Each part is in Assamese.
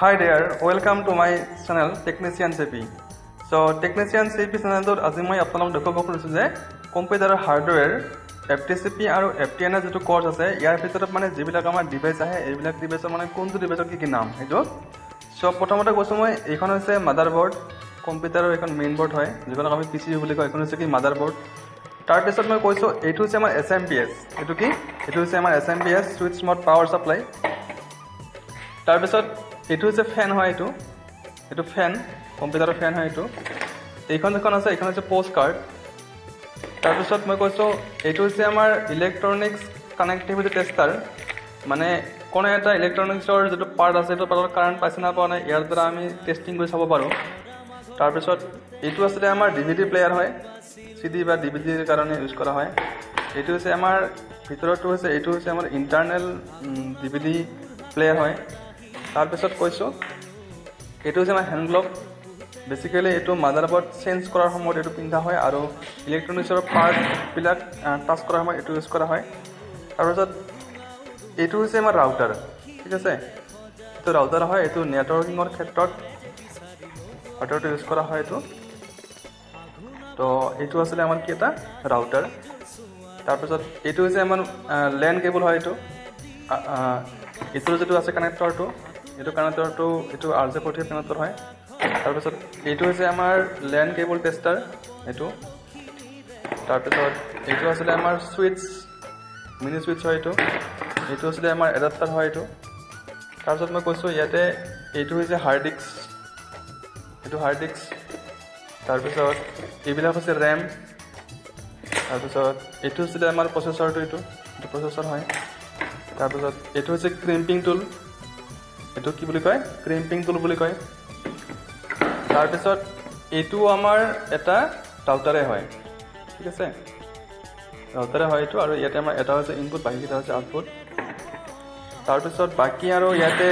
Hi there, welcome to my channel Technician CP. So Technician CP channel tor আজি মই আপোনাক দেখাব খুজিছো যে কম্পিউটাৰৰ হাৰ্ডৱেৰ FTCP আৰু FTN যেটো কোৰ্স আছে ইয়াৰ ভিতৰত মানে যিবিলাক আমাৰ ডিভাইস আহে এইবিলাক ডিভাইসৰ মানে কোনটো ডিভাইসৰ কি নাম হেটো সো প্ৰথমতে কৈছো মই এইখন হৈছে মাদাৰবোৰ্ড কম্পিউটাৰৰ এখন মেইন বোৰ্ড হয় যিখন আমি পিসি বুলি কয় এখন হৈছে কি মাদাৰবোৰ্ড তাৰ পিছত মই কৈছো এইটো হৈছে আমাৰ SMPS এটো কি এটো হৈছে আমাৰ SMPS switch mode power supply তাৰ পিছত এটো হৈছে ফ্যান হয় এটো ফ্যান কম্পিউটাৰৰ ফ্যান হয় এইখন আছে এইখন হৈছে পোষ্ট কাৰ্ড তাৰ পিছত মই কৈছো এটো হৈছে আমাৰ ইলেক্ট্ৰনিক্স কানেক্টিভিটি টেষ্টাৰ মানে কোন এটা ইলেক্ট্ৰনিক্সৰ যেটো পাৰ্ট আছে এটো পাৰৰ কাৰেন্ট পাইছে না পোৱা নাই ইয়াৰ দ্বাৰা আমি টেষ্টিং কৰি চাব পাৰো তাৰ পিছত এটো আছে আমাৰ ডিভিডি প্লেয়াৰ হয় সিডি বা ডিভিডিৰ কাৰণে ইউজ কৰা হয় এটো হৈছে আমাৰ ভিতৰটো হৈছে এটো হৈছে আমাৰ ইন্টাৰনেল ডিভিডি প্লেয়াৰ হয় তাৰ পিছত কৈছো এটো হৈছে আমাৰ হ্যান্ড গ্লোভ বেসিক্যালি এটো মাদাৰবোৰ্ড চেঞ্জ কৰাৰ সময়ত এটো পিন্ধা হয় আৰু ইলেক্ট্ৰনিক্সৰ পাৰ্ট বিলাক টাচ কৰাৰ সময়ত এটো ইউজ কৰা হয় তাৰ পিছত এটো হৈছে আমাৰ ৰাউটাৰ ঠিক আছে এটো ৰাউটাৰ হয় এটো নেটৱৰ্কিংৰ ক্ষেত্ৰত ৰাউটাৰটো ইউজ কৰা হয় তো এটো আসলে আমাৰ কি এটা ৰাউটাৰ তাৰ পিছত এটো হৈছে আমাৰ ল্যান কেবল হয় এটো যেটো আছে কানেক্টৰটো এটো কানেক্টৰটো এটো RJ40 কানেক্টৰ হয় তাৰ পিছত এটো হৈছে আমাৰ ল্যান কেবল টেষ্টাৰ এটো তাৰ পিছত এটো আসলে আমাৰ সুইচ মিনি সুইচ হয় এটো আসলে আমাৰ এডাপ্টাৰ হয় তাৰ পিছত মই কৈছো ইয়াতে এটো হৈছে হাৰ্ড ডিস্ক এটো হাৰ্ড ডিস্ক তাৰ পিছত এইবিলাক হৈছে RAM তাৰ পিছত এটো হৈছে আমাৰ প্ৰচেছৰটো এটো প্ৰচেছৰ হয় তাৰ পিছত এটো হৈছে ক্ৰিম্পিং টুল এটো কি বুলি কয় ক্ৰিম্পিং টুল বুলি কয় তাৰ পিছত এটো আমাৰ এটা ৰাউটাৰে হয় ঠিক আছে ৰাউটাৰে হয় এটো আৰু ইয়াতে আমাৰ এটা হৈছে ইনপুট বাকি এটা হৈছে আউটপুট তাৰ পিছত বাকি আৰু ইয়াতে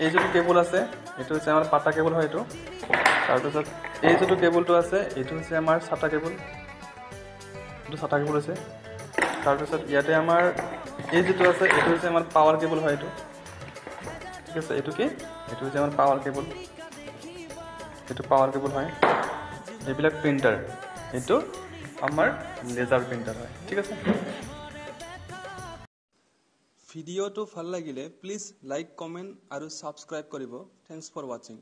এই যেটো কেবল আছে এটো হৈছে আমাৰ পাটা কেবল হয় তাৰ পিছত এই যেটো কেবলটো আছে এটো হৈছে আমাৰ SATA কেবল এটো SATA কেবল আছে তাৰ পিছত ইয়াতে আমাৰ এই যেটো আছে এটো হৈছে আমাৰ পাৱাৰ কেবল হয় ঠিক আছে এটো কি এটো হৈছে আমাৰ পাৱাৰ কেবল এটো পাৱাৰ কেবল হয় এইবিলাক প্ৰিন্টাৰ এটো আমাৰ লেজাৰ প্ৰিন্টাৰ হয় ঠিক আছে ভিডিওটো ভাল লাগিলে প্লিজ লাইক কমেন্ট আৰু সাবস্ক্ৰাইব কৰিব থ্যাঙ্কস ফৰ ওয়াচিং